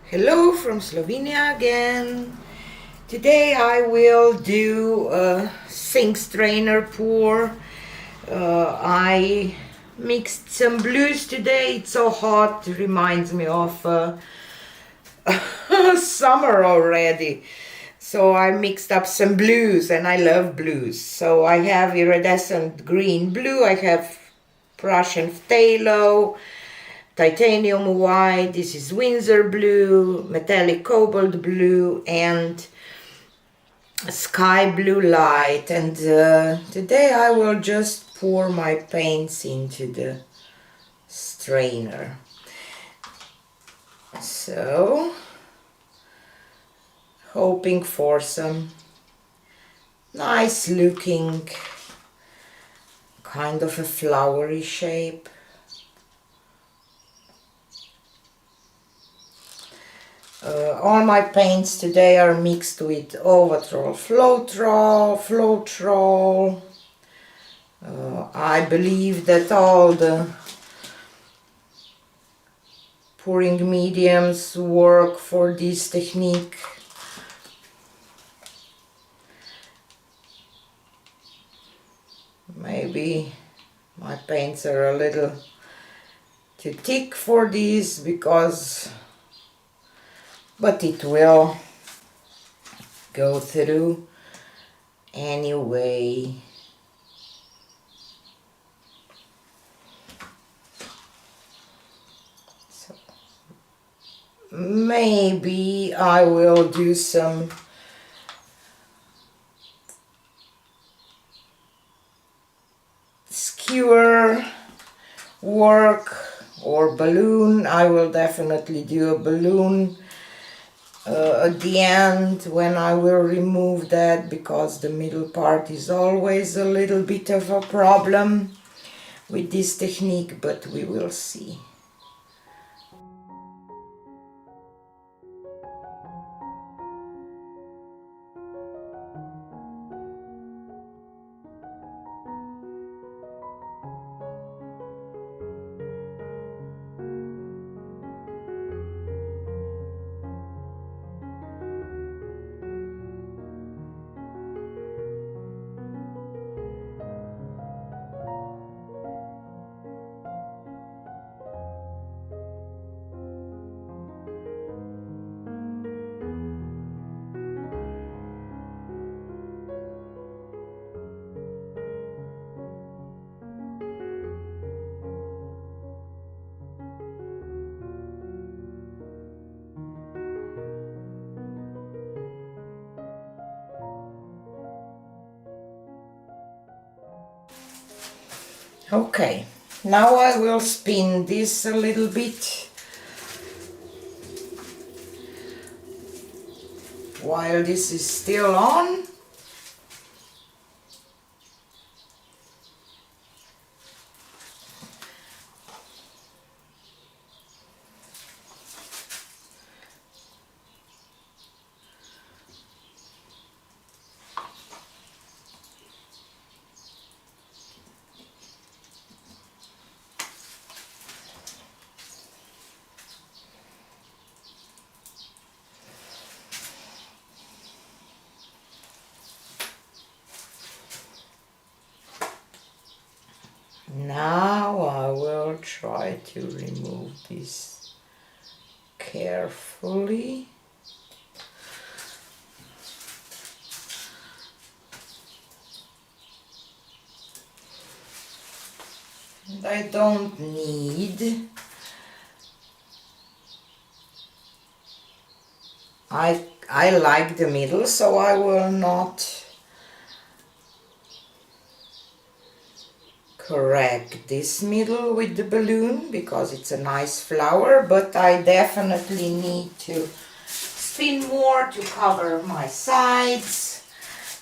Hello from Slovenia again. Today I will do a strainer pour. I mixed some blues today. It's so hot, it reminds me of summer already. So I mixed up some blues, and I love blues. So I have iridescent green blue, I have Prussian phthalo, titanium white, this is Windsor blue, metallic cobalt blue, and sky blue light. And today I will just pour my paints into the strainer. So, hoping for some nice looking, kind of a flowery shape. All my paints today are mixed with Ovatrol Floetrol. I believe that all the pouring mediums work for this technique. Maybe my paints are a little too thick for this but it will go through anyway. So maybe I will do some skewer work or balloon. I will definitely do a balloon at the end when I will remove that, because the middle part is always a little bit of a problem with this technique, but we will see. Okay, now I will spin this a little bit while this is still on. Now I will try to remove this carefully. And I don't need, I like the middle, so I will not correct this middle with the balloon because it's a nice flower, but I definitely need to spin more to cover my sides.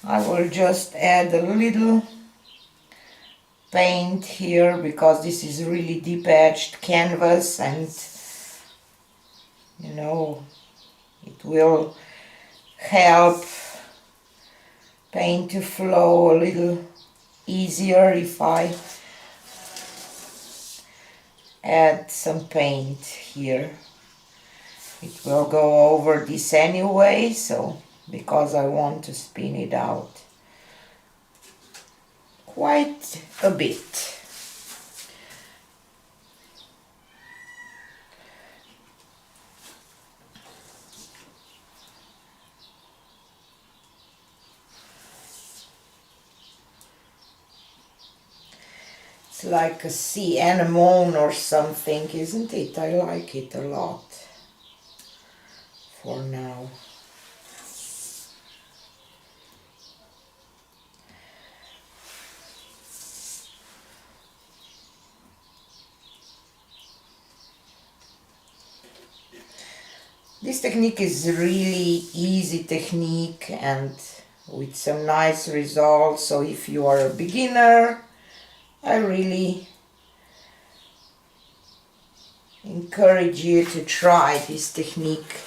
I will just add a little paint here because this is really deep edged canvas, and you know, it will help paint to flow a little easier if I add some paint here. It will go over this anyway, so because I want to spin it out quite a bit. It's like a sea anemone or something, isn't it? I like it a lot for now. This technique is really easy technique and with some nice results. So if you are a beginner, I really encourage you to try this technique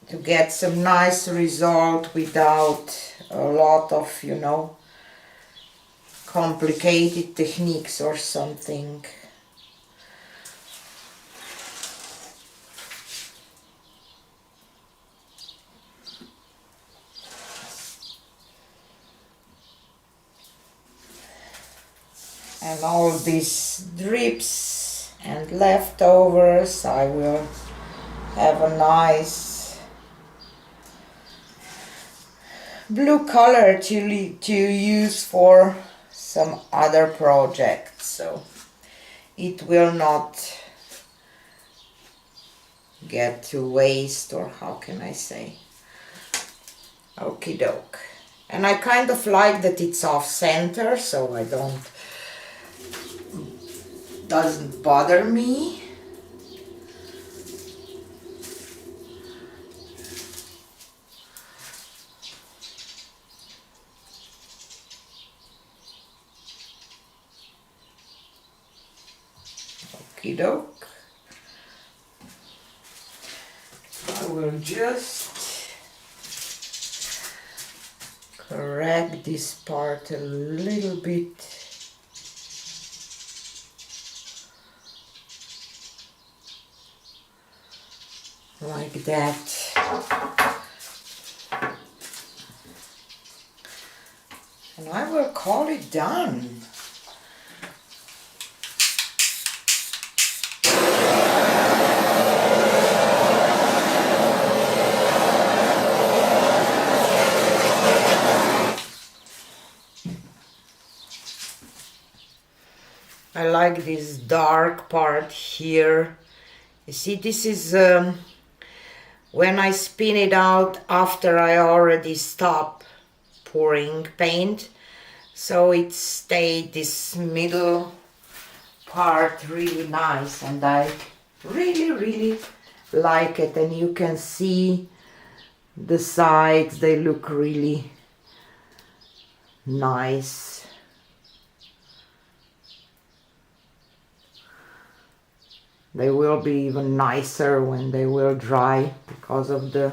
to get some nice result without a lot of, you know, complicated techniques or something. And all these drips and leftovers, I will have a nice blue color to use for some other projects, so it will not get to waste, or how can I say. Okie doke. And I kind of like that it's off center, so doesn't bother me. Okie doke. I will just correct this part a little bit. Like that. And I will call it done. I like this dark part here. You see, this is when I spin it out after I already stop pouring paint. So it stayed this middle part really nice, and I really like it. And you can see the sides, they look really nice. They will be even nicer when they will dry because of the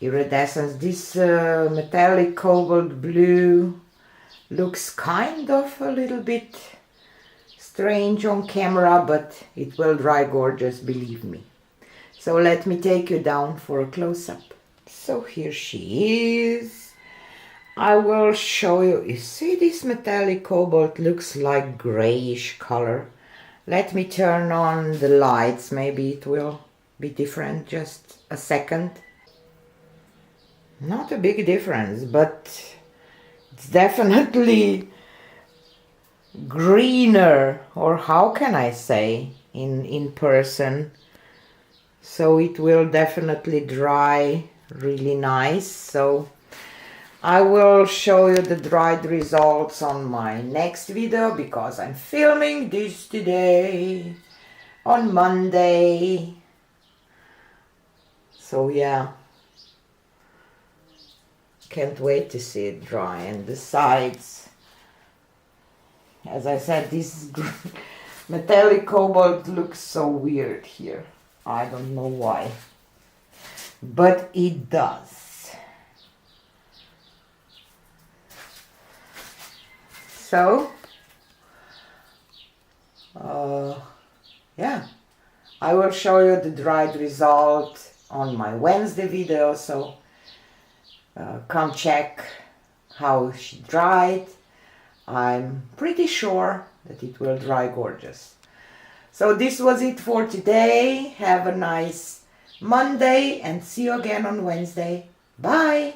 iridescence. This metallic cobalt blue looks kind of a little bit strange on camera, but it will dry gorgeous, believe me. So let me take you down for a close-up. So here she is. I will show you. You see, this metallic cobalt looks like grayish color. Let me turn on the lights, maybe it will be different. Just a second. Not a big difference, but it's definitely greener, or how can I say, in person. So it will definitely dry really nice. So I will show you the dried results on my next video, because I'm filming this today on Monday. So yeah, can't wait to see it dry. And the sides, as I said, this metallic cobalt looks so weird here. I don't know why, but it does. So I will show you the dried result on my Wednesday video, so come check how she dried. I'm pretty sure that it will dry gorgeous. So this was it for today. Have a nice Monday and see you again on Wednesday. Bye!